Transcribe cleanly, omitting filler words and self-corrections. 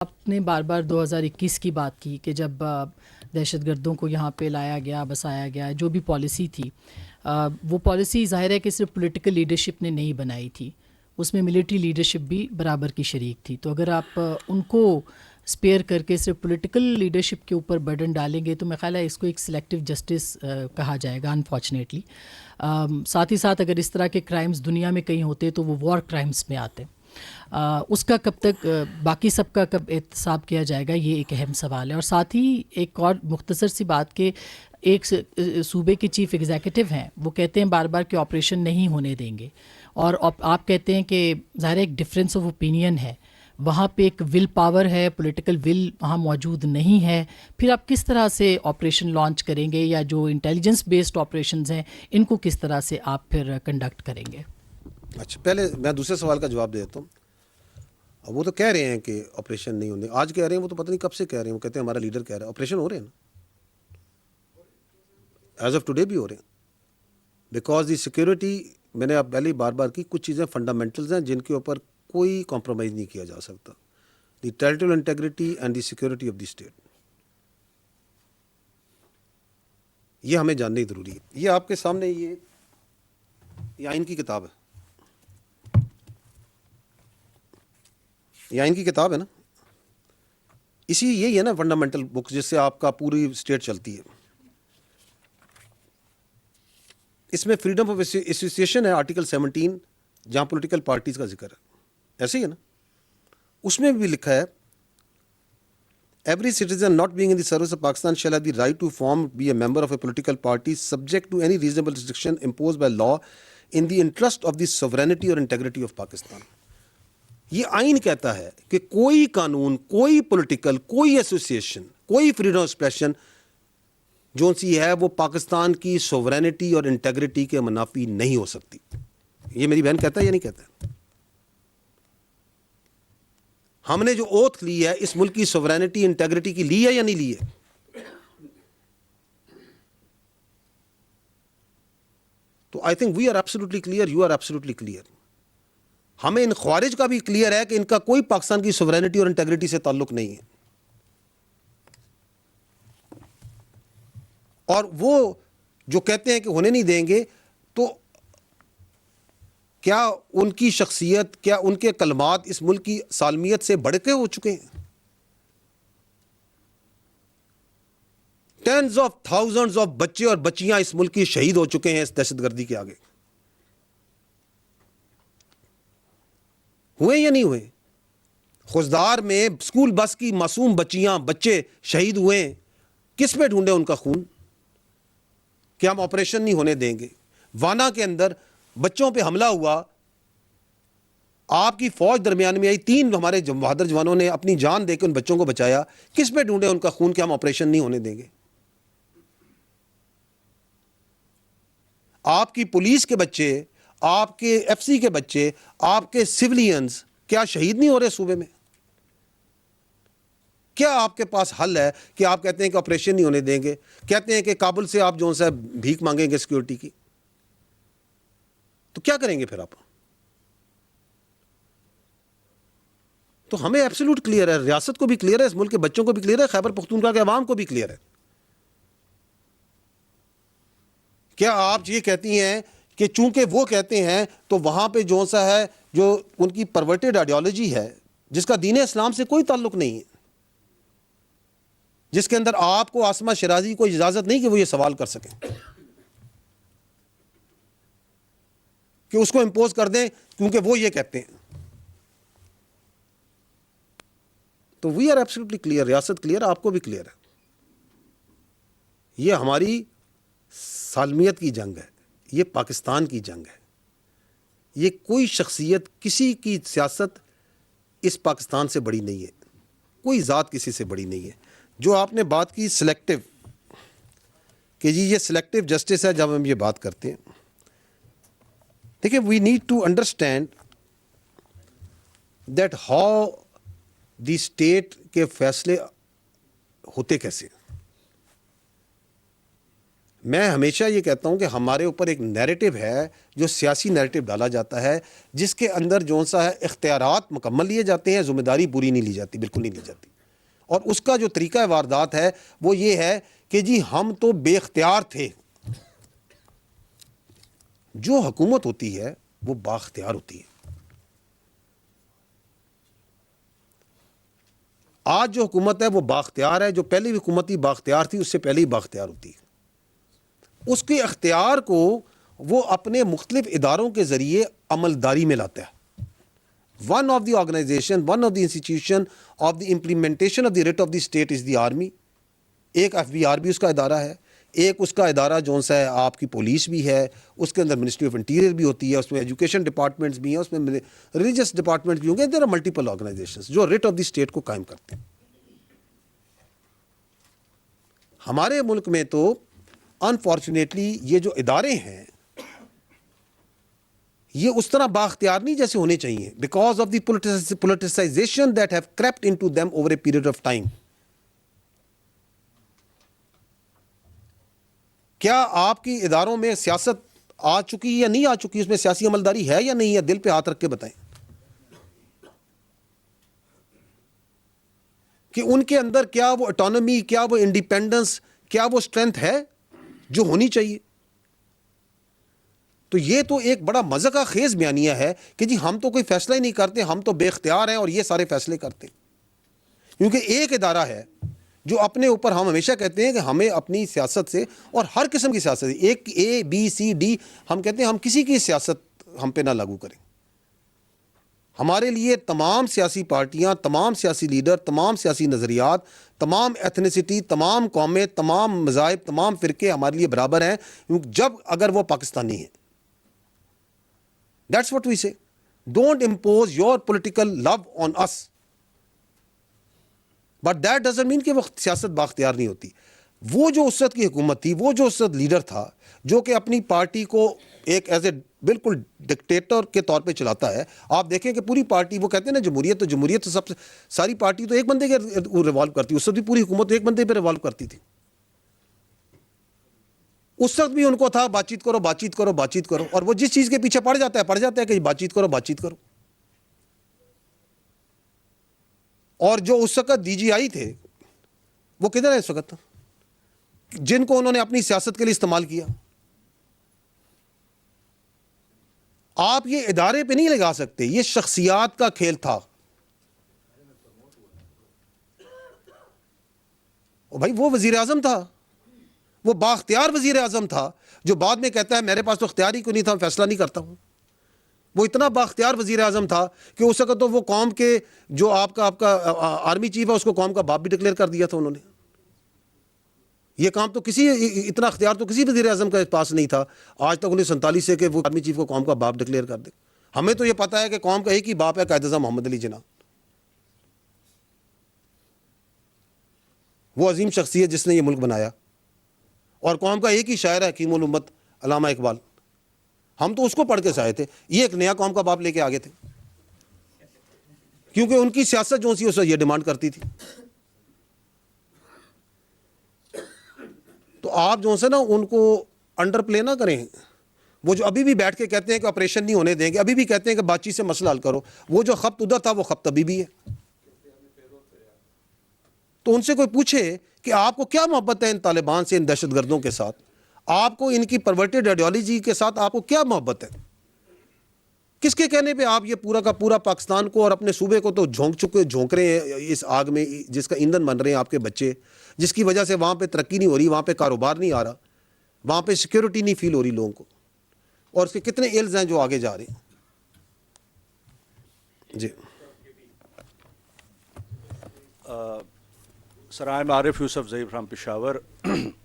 آپ نے بار بار 2021 کی بات کی کہ جب دہشت گردوں کو یہاں پہ لایا گیا، بسایا گیا، جو بھی پالیسی تھی وہ پالیسی ظاہر ہے کہ صرف پولیٹیکل لیڈرشپ نے نہیں بنائی تھی، اس میں ملٹری لیڈرشپ بھی برابر کی شریک تھی. تو اگر آپ ان کو اسپیئر کر کے صرف پولیٹیکل لیڈرشپ کے اوپر برڈن ڈالیں گے تو میرا خیال ہے اس کو ایک سلیکٹیو جسٹس کہا جائے گا انفارچونیٹلی. ساتھ ہی ساتھ اگر اس طرح کے کرائمز دنیا میں کہیں ہوتے تو وہ وار کرائمز میں آتے. اس کا کب تک باقی سب کا کب احتساب کیا جائے گا، یہ ایک اہم سوال ہے. اور ساتھ ہی ایک اور مختصر سی بات کہ ایک صوبے کے چیف ایگزیکٹو ہیں، وہ کہتے ہیں بار بار کہ آپریشن نہیں ہونے دیں گے، اور آپ کہتے ہیں کہ ظاہر ایک ڈفرینس آف اوپینین ہے، وہاں پہ ایک ول پاور ہے، پولیٹیکل ول وہاں موجود نہیں ہے. پھر آپ کس طرح سے آپریشن لانچ کریں گے، یا جو انٹیلیجنس بیسڈ آپریشنز ہیں ان کو کس طرح سے آپ پھر کنڈکٹ کریں گے؟ اچھا، پہلے میں دوسرے سوال کا جواب دے دیتا ہوں. اب وہ تو کہہ رہے ہیں کہ آپریشن نہیں ہونے، آج کہہ رہے ہیں، وہ تو پتہ نہیں کب سے کہہ رہے ہیں. وہ کہتے ہیں ہمارا لیڈر کہہ رہا ہے. آپریشن ہو رہے ہیں نا، ایز آف ٹوڈے بھی ہو رہے ہیں. بیکاز دی سیکورٹی، میں نے اب پہلے بار بار کی، کچھ چیزیں فنڈامنٹلز ہیں جن کے اوپر کوئی کمپرومائز نہیں کیا جا سکتا. The territorial integrity and the security of the state, یہ ہمیں جاننا ہی ضروری ہے. یہ آپ کے سامنے یہ آئین کی کتاب ہے، یہ آئین کی کتاب ہے نا، یہی ہے نا فنڈامنٹل بک جس سے آپ کا پوری اسٹیٹ چلتی ہے. اس میں فریڈم آف ایسوسیشن ہے آرٹیکل 17، جہاں پولیٹیکل پارٹیز کا ذکر ہے، ایسے ہی ہے نا. اس میں بھی لکھا ہے every citizen not being in the service of Pakistan shall have the right to form be a member of a political party subject to any reasonable restriction impose by law in the interest of the sovereignty اور integrity of Pakistan. یہ آئین کہتا ہے کہ کوئی قانون، کوئی political, کوئی ایسوسیشن، کوئی فریڈم آف ایکسپریشن جو سی ہے وہ پاکستان کی سوورینٹی اور انٹیگریٹی کے منافی نہیں ہو سکتی. یہ میری بہن کہتا ہے یا نہیں کہتا ہے؟ ہم نے جو اوتھ لی ہے اس ملک کی سوورینٹی انٹیگریٹی کی لی ہے یا نہیں لی ہے؟ تو I think we are absolutely clear, you are absolutely clear. ہمیں ان خوارج کا بھی کلیئر ہے کہ ان کا کوئی پاکستان کی سوورینٹی اور انٹیگریٹی سے تعلق نہیں ہے. اور وہ جو کہتے ہیں کہ ہونے نہیں دیں گے، تو کیا ان کی شخصیت، کیا ان کے کلمات اس ملک کی سالمیت سے بڑھ کے ہو چکے ہیں؟ ٹینز آف تھاؤزنڈز آف بچے اور بچیاں اس ملک کی شہید ہو چکے ہیں اس دہشت گردی کے آگے. ہوئے یا نہیں ہوئے؟ خوزدار میں اسکول بس کی معصوم بچیاں، بچے شہید ہوئے ہیں. کس پہ ڈھونڈے ان کا خون کہ ہم آپریشن نہیں ہونے دیں گے؟ وانا کے اندر بچوں پہ حملہ ہوا، آپ کی فوج درمیان میں آئی، 3 ہمارے بہادر جوانوں نے اپنی جان دے کے ان بچوں کو بچایا. کس پہ ڈھونڈے ان کا خون کہ ہم آپریشن نہیں ہونے دیں گے؟ آپ کی پولیس کے بچے، آپ کے ایف سی کے بچے، آپ کے سولینز کیا شہید نہیں ہو رہے صوبے میں؟ کیا آپ کے پاس حل ہے کہ آپ کہتے ہیں کہ آپریشن نہیں ہونے دیں گے، کہتے ہیں کہ کابل سے آپ جو ہے بھیک مانگیں گے سیکورٹی کی؟ تو کیا کریں گے پھر آپ؟ تو ہمیں ایبسولوٹ کلیئر ہے، ریاست کو بھی کلیئر ہے، اس ملک کے بچوں کو بھی کلیئر ہے، خیبر پختونخوا کے عوام کو بھی کلیئر ہے. کیا آپ یہ کہتی ہیں کہ چونکہ وہ کہتے ہیں تو وہاں پہ جو سا ہے، جو ان کی پرورٹڈ آئیڈیالوجی ہے جس کا دین اسلام سے کوئی تعلق نہیں ہے، جس کے اندر آپ کو عاصمہ شیرازی کو اجازت نہیں کہ وہ یہ سوال کر سکیں، کہ اس کو امپوز کر دیں کیونکہ وہ یہ کہتے ہیں. تو وی آر ایبسولوٹلی کلیئر، ریاست کلیئر ہے، آپ کو بھی کلیئر ہے. یہ ہماری سالمیت کی جنگ ہے، یہ پاکستان کی جنگ ہے. یہ کوئی شخصیت، کسی کی سیاست اس پاکستان سے بڑی نہیں ہے، کوئی ذات کسی سے بڑی نہیں ہے. جو آپ نے بات کی سلیکٹو، کہ جی یہ سلیکٹو جسٹس ہے جب ہم یہ بات کرتے ہیں. دیکھیں، we need to understand that how the state کے فیصلے ہوتے کیسے. میں ہمیشہ یہ کہتا ہوں کہ ہمارے اوپر ایک نیریٹو ہے جو سیاسی نیریٹو ڈالا جاتا ہے جس کے اندر جو سا ہے اختیارات مکمل لیے جاتے ہیں, ذمہ داری پوری نہیں لی جاتی, بالکل نہیں لی جاتی. اور اس کا جو طریقہ واردات ہے وہ یہ ہے کہ جی ہم تو بے اختیار تھے. جو حکومت ہوتی ہے وہ بااختیار ہوتی ہے. آج جو حکومت ہے وہ بااختیار ہے, جو پہلی حکومت تھی بااختیار تھی, اس سے پہلے ہی بااختیار ہوتی ہے. اس کے اختیار کو وہ اپنے مختلف اداروں کے ذریعے عملداری میں لاتا ہے. One of the organization, one of the institution of the implementation of the rate of the state is the army. ایک FBR بھی اس کا ادارہ ہے, ایک اس کا ادارہ جو سا ہے آپ کی پولیس بھی ہے, اس کے اندر منسٹری آف انٹیریئر بھی ہوتی ہے, اس میں ایجوکیشن ڈپارٹمنٹس بھی ہیں, اس میں ریلیجس ڈپارٹمنٹس بھی ہوں گے. دیر آر ملٹیپل آرگنائزیشنز جو ریٹ آف دی اسٹیٹ کو قائم کرتے ہیں. ہمارے ملک میں تو انفارچونیٹلی یہ جو ادارے ہیں یہ اس طرح بااختیار نہیں جیسے ہونے چاہیے, because of the politicisation that have crept into them over a period of time. کیا آپ کی اداروں میں سیاست آ چکی یا نہیں آ چکی, اس میں سیاسی عملداری ہے یا نہیں ہے؟ دل پہ ہاتھ رکھ کے بتائیں کہ ان کے اندر کیا وہ اٹانومی, کیا وہ انڈیپینڈنس, کیا وہ اسٹرینتھ ہے جو ہونی چاہیے. تو یہ تو ایک بڑا مذاق خیز بیانیہ ہے کہ جی ہم تو کوئی فیصلہ ہی نہیں کرتے, ہم تو بے اختیار ہیں اور یہ سارے فیصلے کرتے ہیں. کیونکہ ایک ادارہ ہے جو اپنے اوپر, ہم ہمیشہ کہتے ہیں کہ ہمیں اپنی سیاست سے, اور ہر قسم کی سیاست, ایک ABCD, ہم کہتے ہیں ہم کسی کی سیاست ہم پہ نہ لاگو کریں. ہمارے لیے تمام سیاسی پارٹیاں, تمام سیاسی لیڈر, تمام سیاسی نظریات, تمام ایتھنیسٹی, تمام قومیں, تمام مذاہب, تمام فرقے ہمارے لیے برابر ہیں جب اگر وہ پاکستانی ہیں. That's what we say. Don't impose your political love on us. But that doesn't mean کہ وہ سیاست بااختیار نہیں ہوتی. وہ جو اس وقت کی حکومت تھی, وہ جو اس وقت لیڈر تھا جو کہ اپنی پارٹی کو ایک ایز اے بالکل ڈکٹیٹر کے طور پہ چلاتا ہے. آپ دیکھیں کہ پوری پارٹی, وہ کہتے ہیں نا جمہوریت, تو جمہوریت تو سب سے ساری پارٹی تو ایک بندے کے ریوالو کرتی, اس وقت بھی پوری حکومت ایک بندے پہ ریوالو کرتی تھی. اس وقت بھی ان کو تھا بات چیت کرو, بات چیت کرو, بات چیت کرو, اور وہ جس چیز کے پیچھے پڑ جاتا ہے کہ بات چیت کرو, بات چیت کرو. اور جو اس وقت DGI تھے وہ کدھر ہے اس وقت, جن کو انہوں نے اپنی سیاست کے لیے استعمال کیا. آپ یہ ادارے پہ نہیں لگا سکتے, یہ شخصیات کا کھیل تھا. بھائی وہ وزیر اعظم تھا, وہ بااختیار وزیر اعظم تھا جو بعد میں کہتا ہے میرے پاس تو اختیار ہی کوئی نہیں تھا, میں فیصلہ نہیں کرتا ہوں. وہ اتنا بااختیار وزیر اعظم تھا کہ اس وقت تو وہ قوم کے جو آپ کا آرمی چیف ہے اس کو قوم کا باپ بھی ڈکلیئر کر دیا تھا انہوں نے. یہ کام تو اتنا اختیار تو کسی وزیر اعظم کے پاس نہیں تھا آج تک 1947 سے کہ وہ آرمی چیف کو قوم کا باپ ڈکلیئر کر دے. ہمیں تو یہ پتا ہے کہ قوم کا ایک ہی باپ ہے, قائد اعظم محمد علی جناح. وہ عظیم شخصیت جس نے یہ ملک بنایا, اور قوم کا ایک ہی شاعر ہے حکیم الامت علامہ اقبال. ہم تو اس کو پڑھ کے سے آئے تھے, یہ ایک نیا قوم کا باپ لے کے آگے تھے, کیونکہ ان کی سیاست جو سی اس یہ ڈیمانڈ کرتی تھی. تو آپ جو سے نا ان کو انڈر پلے نہ کریں. وہ جو ابھی بھی بیٹھ کے کہتے ہیں کہ آپریشن نہیں ہونے دیں گے, ابھی بھی کہتے ہیں کہ بات چیت سے مسئلہ حل کرو, وہ جو خپت ادھر تھا وہ خپت ابھی بھی ہے. تو ان سے کوئی پوچھے کہ آپ کو کیا محبت ہے ان طالبان سے, ان دہشت گردوں کے ساتھ, آپ کو ان کی پرورٹیڈ آئیڈیالوجی کے ساتھ آپ کو کیا محبت ہے, کس کے کہنے پہ آپ یہ پورا کا پورا پاکستان کو اور اپنے صوبے کو تو جھونک رہے ہیں اس آگ میں جس کا ایندھن بن رہے ہیں آپ کے بچے, جس کی وجہ سے وہاں پہ ترقی نہیں ہو رہی, وہاں پہ کاروبار نہیں آ رہا, وہاں پہ سیکیورٹی نہیں فیل ہو رہی لوگوں کو, اور اس کے کتنے ایلز ہیں جو آگے جا رہے ہیں. جی Sir, I'm Arif Yusuf Zaid from Peshawar.